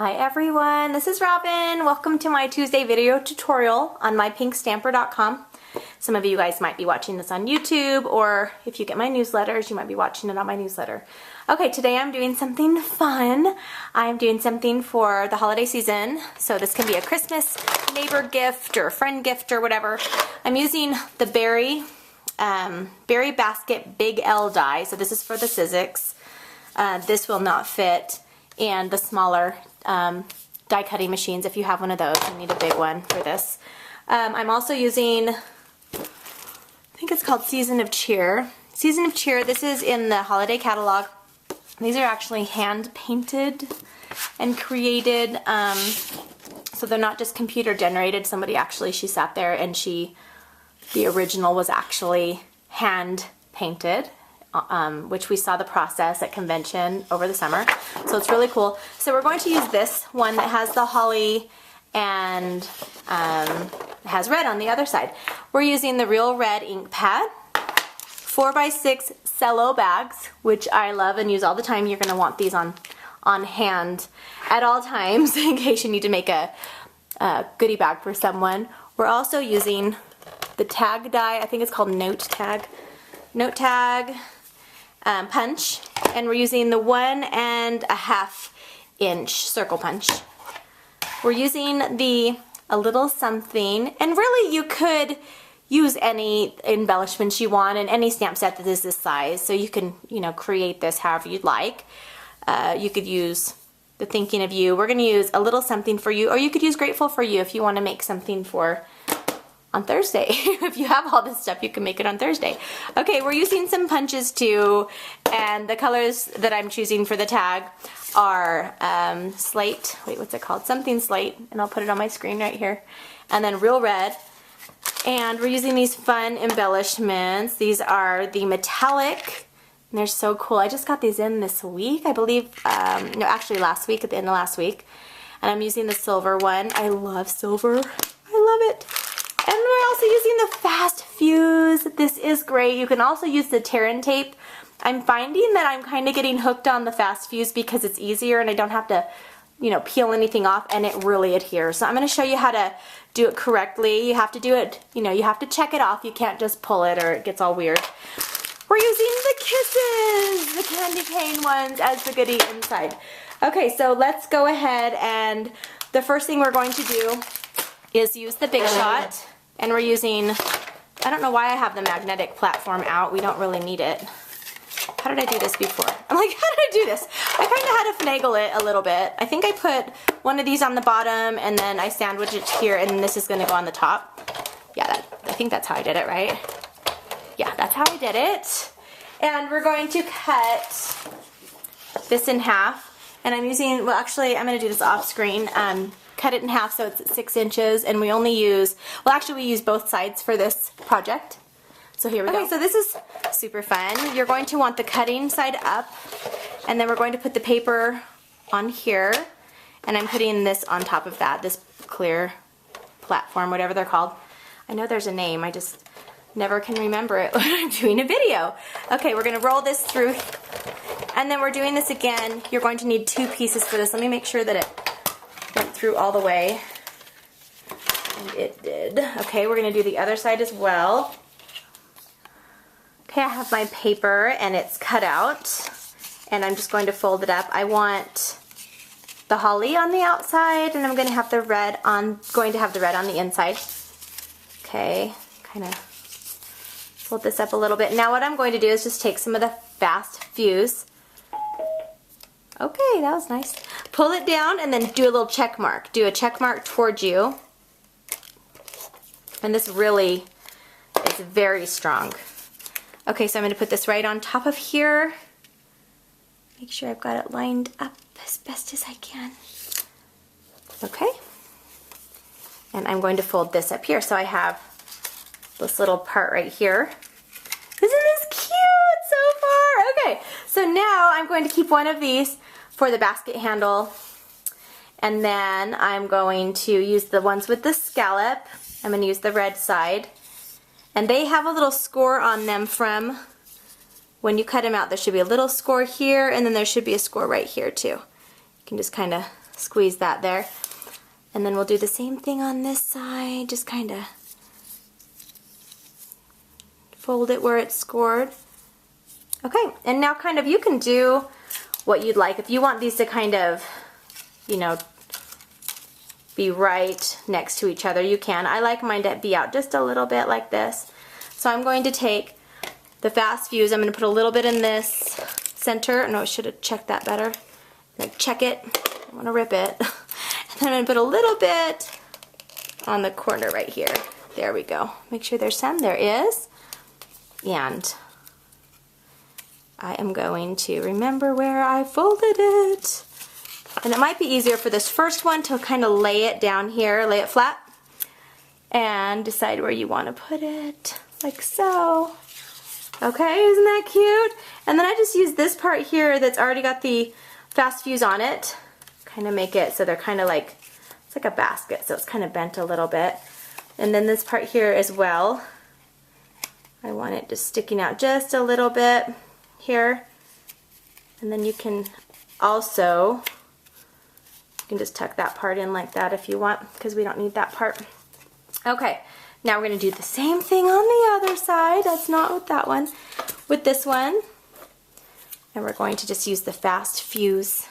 Hi everyone, this is Robyn. Welcome to my Tuesday video tutorial on mypinkstamper.com. Some of you guys might be watching this on YouTube, or if you get my newsletters, you might be watching it on my newsletter. Okay, today I'm doing something fun. I'm doing something for the holiday season. So this can be a Christmas neighbor gift or a friend gift or whatever. I'm using the Berry Basket Big L die. So this is for the Sizzix. This will not fit. And the smaller die cutting machines, if you have one of those, you need a big one for this. I'm also using, I think it's called Season of Cheer. Season of Cheer, this is in the holiday catalog. These are actually hand painted and created, so they're not just computer generated. Somebody actually, she sat there and the original was actually hand painted. Which we saw the process at convention over the summer. So it's really cool. So we're going to use this one that has the holly and has red on the other side. We're using the Real Red ink pad, 4x6 cello bags, which I love and use all the time. You're going to want these on hand at all times in case you need to make a goodie bag for someone. We're also using the tag die. I think it's called Note Tag punch, and we're using the 1.5 inch circle punch. We're using a little something, and really you could use any embellishments you want and any stamp set that is this size, so you can, create this however you'd like. You could use the Thinking of You. We're going to use a little something for you, or you could use Grateful for You if you want to make something for on Thursday. If you have all this stuff, you can make it on Thursday. Okay, we're using some punches too, and the colors that I'm choosing for the tag are slate, wait, what's it called? Something slate, and I'll put it on my screen right here, and then Real Red. And we're using these fun embellishments. These are the metallic, and they're so cool. I just got these in this week, I believe, no, actually last week, at the end of last week. And I'm using the silver one. I love silver. I love it. And we're also using the Fast Fuse. This is great. You can also use the tear and tape. I'm finding that I'm kind of getting hooked on the Fast Fuse because it's easier and I don't have to, peel anything off, and it really adheres. So I'm going to show you how to do it correctly. You have to do it, you have to check it off. You can't just pull it or it gets all weird. We're using the Kisses, the candy cane ones, as the goodie inside. Okay, so let's go ahead, and the first thing we're going to do is use the Big Shot. And we're using, I don't know why I have the magnetic platform out. We don't really need it. How did I do this before? I'm like, how did I do this? I kind of had to finagle it a little bit. I think I put one of these on the bottom, and then I sandwich it here, and this is going to go on the top. Yeah, I think that's how I did it, right? Yeah, that's how I did it. And we're going to cut this in half. And I'm using, well, actually, I'm going to do this off screen. Cut it in half so it's at 6 inches, and we only use, well, actually we use both sides for this project. So here we go. Okay, so this is super fun. You're going to want the cutting side up, and then we're going to put the paper on here, and I'm putting this on top of that, this clear platform, whatever they're called. I know there's a name, I just never can remember it when I'm doing a video. Okay, we're going to roll this through, and then we're doing this again. You're going to need 2 pieces for this. Let me make sure that it went through all the way, and it did. Okay, we're going to do the other side as well. Okay, I have my paper and it's cut out, and I'm just going to fold it up. I want the holly on the outside, and I'm going to have the red on the inside. Okay, kind of fold this up a little bit. Now what I'm going to do is just take some of the Fast Fuse. Okay, that was nice. Pull it down and then do a little check mark. Do a check mark towards you. And this really is very strong. Okay, so I'm going to put this right on top of here. Make sure I've got it lined up as best as I can. Okay. And I'm going to fold this up here. So I have this little part right here. Isn't this cute so far? Okay, so now I'm going to keep one of these for the basket handle, and then I'm going to use the ones with the scallop. I'm going to use the red side, and they have a little score on them from when you cut them out. There should be a little score here, and then there should be a score right here too. You can just kind of squeeze that there. And then we'll do the same thing on this side, just kind of fold it where it's scored. Okay, and now kind of you can do what you'd like. If you want these to kind of, you know, be right next to each other, you can. I like mine to be out just a little bit like this. So I'm going to take the Fast Fuse, I'm going to put a little bit in this center. No, I should have checked that better. I'm going to check it. I want to rip it. And then I'm going to put a little bit on the corner right here. There we go. Make sure there's some. There is. And I am going to remember where I folded it. And it might be easier for this first one to kind of lay it down here, lay it flat, and decide where you want to put it, like so. Okay, isn't that cute? And then I just use this part here that's already got the Fast Fuse on it, kind of make it so they're kind of like, it's like a basket, so it's kind of bent a little bit. And then this part here as well, I want it just sticking out just a little bit here. And then you can also, you can just tuck that part in like that if you want, because we don't need that part. Okay, now we're going to do the same thing on the other side. That's not with that one. With this one. And we're going to just use the Fast Fuse.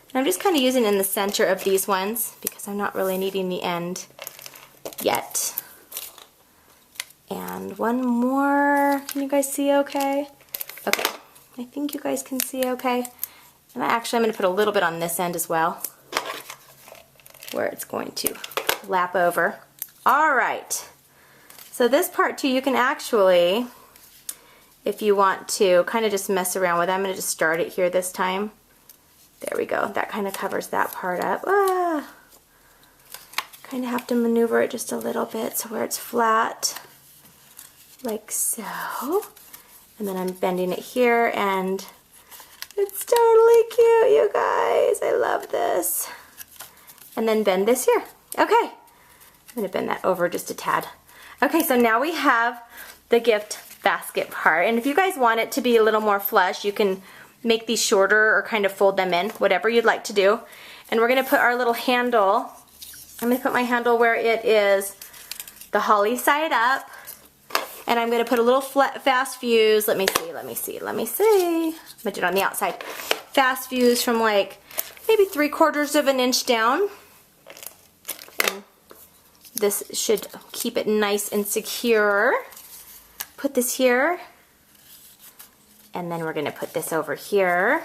And I'm just kind of using it in the center of these ones because I'm not really needing the end yet. And one more. Can you guys see okay? Okay. I think you guys can see okay. And I'm going to put a little bit on this end as well, where it's going to lap over. All right. So this part too, you can actually, if you want to, kind of just mess around with it. I'm going to just start it here this time. There we go. That kind of covers that part up. Ah. Kind of have to maneuver it just a little bit so where it's flat, like so. And then I'm bending it here, and it's totally cute, you guys. I love this. And then bend this here. Okay. I'm going to bend that over just a tad. Okay, so now we have the gift basket part. And if you guys want it to be a little more flush, you can make these shorter or kind of fold them in, whatever you'd like to do. And we're going to put our little handle, I'm going to put my handle where it is the holly side up. And I'm going to put a little Fast Fuse. Let me see. I'm going to do it on the outside. Fast Fuse from like maybe 3/4 of an inch down. And this should keep it nice and secure. Put this here. And then we're going to put this over here.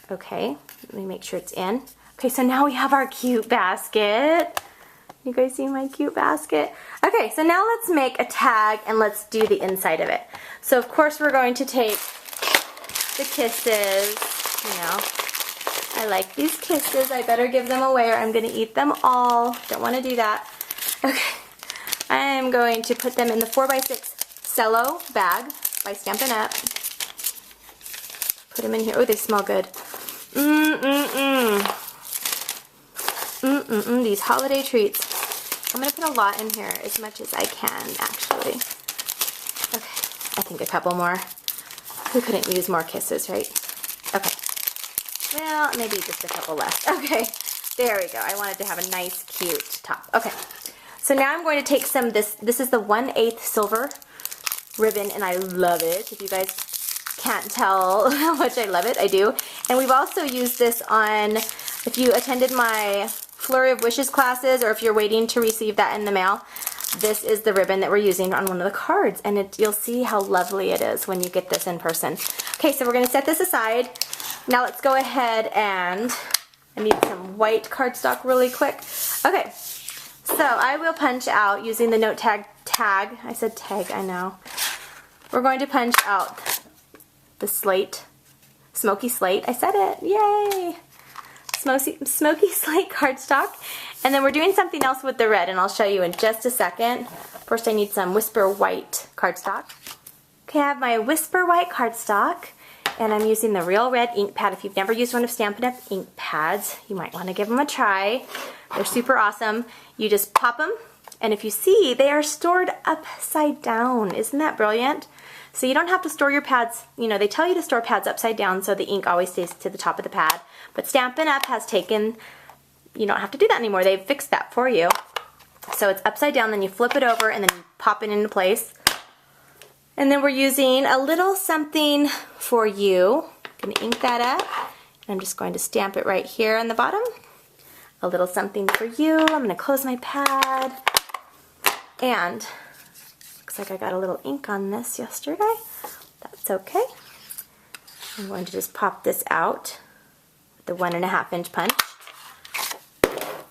Okay, let me make sure it's in. Okay, so now we have our cute basket. You guys see my cute basket? Okay, so now let's make a tag and let's do the inside of it. So of course we're going to take the kisses, you know. I like these kisses. I better give them away or I'm going to eat them all. Don't want to do that. Okay, I am going to put them in the 4x6 cello bag by Stampin' Up. Put them in here. Oh, they smell good. These holiday treats. I'm going to put a lot in here, as much as I can, actually. Okay, I think a couple more. Who couldn't use more kisses, right? Okay. Well, maybe just a couple left. Okay, there we go. I wanted to have a nice, cute top. Okay, so now I'm going to take some, this is the 1/8 silver ribbon, and I love it. If you guys can't tell how much I love it, I do. And we've also used this on, if you attended my Flurry of Wishes classes, or if you're waiting to receive that in the mail, this is the ribbon that we're using on one of the cards, and you'll see how lovely it is when you get this in person. Okay, so we're going to set this aside. Now let's go ahead and, I need some white cardstock really quick. Okay, so I will punch out using the note tag, I said tag, I know. We're going to punch out the slate, smoky slate, I said it, yay! Smoky slate cardstock. And then we're doing something else with the red, and I'll show you in just a second. First I need some Whisper White cardstock. Okay, I have my Whisper White cardstock, and I'm using the Real Red ink pad. If you've never used one of Stampin' Up ink pads, you might want to give them a try. They're super awesome. You just pop them, and if you see, they are stored upside down. Isn't that brilliant? So you don't have to store your pads, you know, they tell you to store pads upside down so the ink always stays to the top of the pad. But Stampin' Up! Has taken, you don't have to do that anymore. They've fixed that for you. So it's upside down, then you flip it over and then you pop it into place. And then we're using a little something for you. I'm gonna ink that up. And I'm just going to stamp it right here on the bottom. A little something for you. I'm gonna close my pad. And looks like I got a little ink on this yesterday. That's okay. I'm going to just pop this out with the 1.5 inch punch.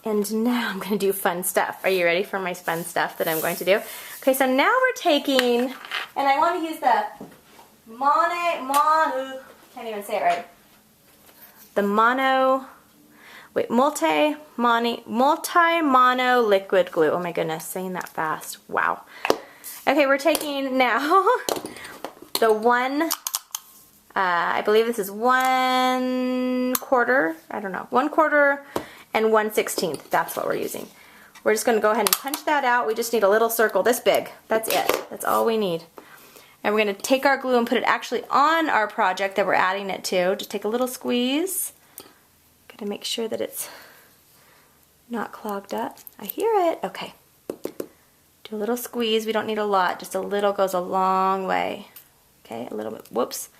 And now I'm gonna do fun stuff. Are you ready for my fun stuff that I'm going to do? Okay, so now we're taking, and I want to use the can't even say it right. The multi-mono liquid glue. Oh my goodness, saying that fast. Wow. Okay, we're taking now the one, I believe this is 1/4, I don't know, 1/4 and 1/16. That's what we're using. We're just going to go ahead and punch that out. We just need a little circle this big. That's it. That's all we need. And we're going to take our glue and put it actually on our project that we're adding it to. Just take a little squeeze. Got to make sure that it's not clogged up. I hear it. Okay. Do a little squeeze. We don't need a lot. Just a little goes a long way. Okay, a little bit. Whoops.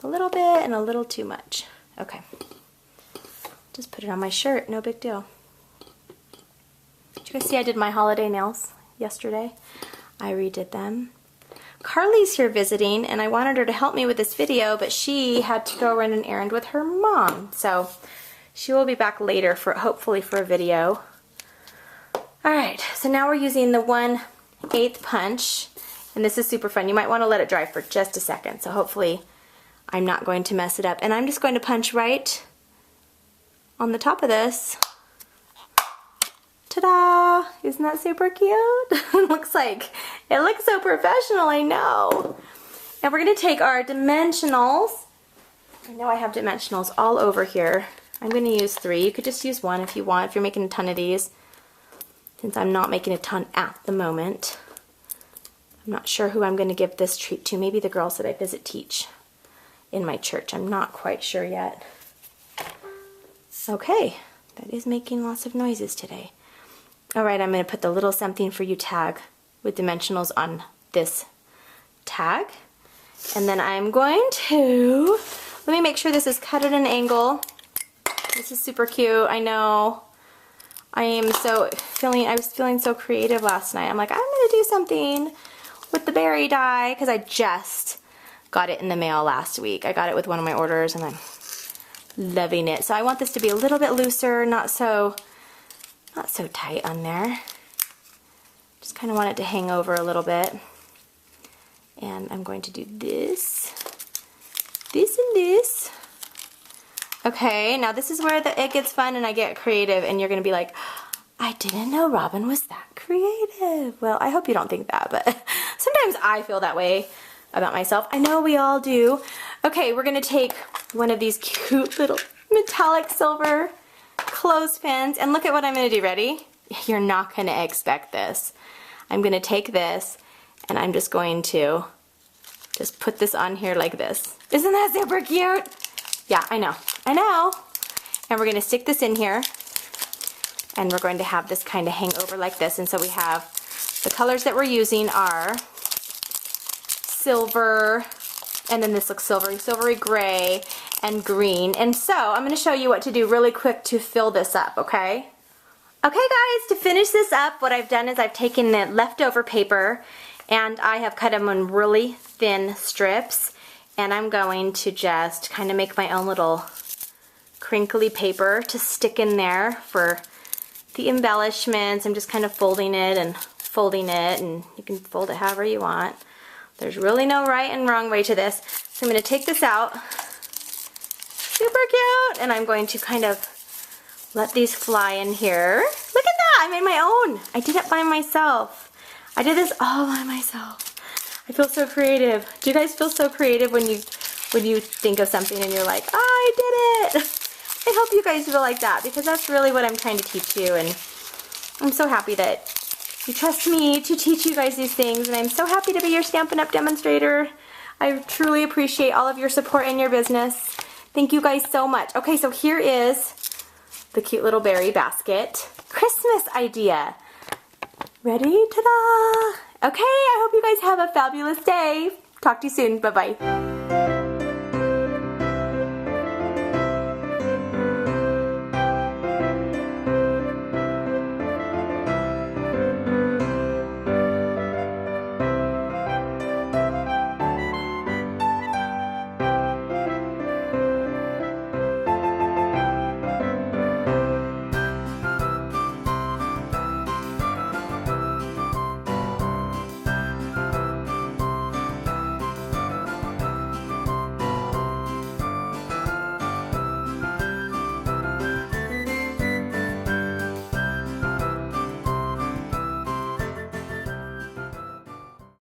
A little bit and a little too much. Okay. Just put it on my shirt. No big deal. Did you guys see I did my holiday nails yesterday? I redid them. Carly's here visiting, and I wanted her to help me with this video, but she had to go run an errand with her mom. So she will be back later for hopefully for a video. Alright, so now we're using the 1/8 punch, and this is super fun. You might want to let it dry for just a second, so hopefully I'm not going to mess it up. And I'm just going to punch right on the top of this. Ta-da! Isn't that super cute? It looks so professional, I know. And we're gonna take our dimensionals. I know I have dimensionals all over here. I'm gonna use 3. You could just use 1 if you want, if you're making a ton of these. Since I'm not making a ton at the moment. I'm not sure who I'm gonna give this treat to. Maybe the girls that I visit teach in my church. I'm not quite sure yet. Okay, that is making lots of noises today. Alright, I'm going to put the little something for you tag with dimensionals on this tag. And then I'm going to, let me make sure this is cut at an angle. This is super cute, I know. I was feeling so creative last night. I'm like, I'm going to do something with the berry die, because I just got it in the mail last week. I got it with one of my orders and I'm loving it. So I want this to be a little bit looser, not so tight on there. Just kind of want it to hang over a little bit. And I'm going to do this, and this. Okay, now this is where it gets fun and I get creative, and you're going to be like, I didn't know Robyn was that creative. Well, I hope you don't think that, but sometimes I feel that way about myself. I know we all do. Okay, we're going to take one of these cute little metallic silver clothespins, and look at what I'm going to do. Ready? You're not going to expect this. I'm going to take this and I'm just going to just put this on here like this. Isn't that super cute? Yeah, I know. I know. And we're going to stick this in here, and we're going to have this kind of hang over like this. And so we have the colors that we're using are silver, and then this looks silvery gray, and green. And so I'm going to show you what to do really quick to fill this up, okay? Okay guys, to finish this up, what I've done is I've taken the leftover paper and I have cut them in really thin strips, and I'm going to just kind of make my own little crinkly paper to stick in there for the embellishments. I'm just kind of folding it, and you can fold it however you want. There's really no right and wrong way to this. So I'm going to take this out. Super cute! And I'm going to kind of let these fly in here. Look at that! I made my own! I did it by myself. I did this all by myself. I feel so creative. Do you guys feel so creative when you think of something and you're like, I did it! I hope you guys feel like that, because that's really what I'm trying to teach you, and I'm so happy that you trust me to teach you guys these things, and I'm so happy to be your Stampin' Up! Demonstrator. I truly appreciate all of your support in your business. Thank you guys so much. Okay, so here is the cute little berry basket. Christmas idea. Ready? Ta-da! Okay, I hope you guys have a fabulous day. Talk to you soon. Bye-bye.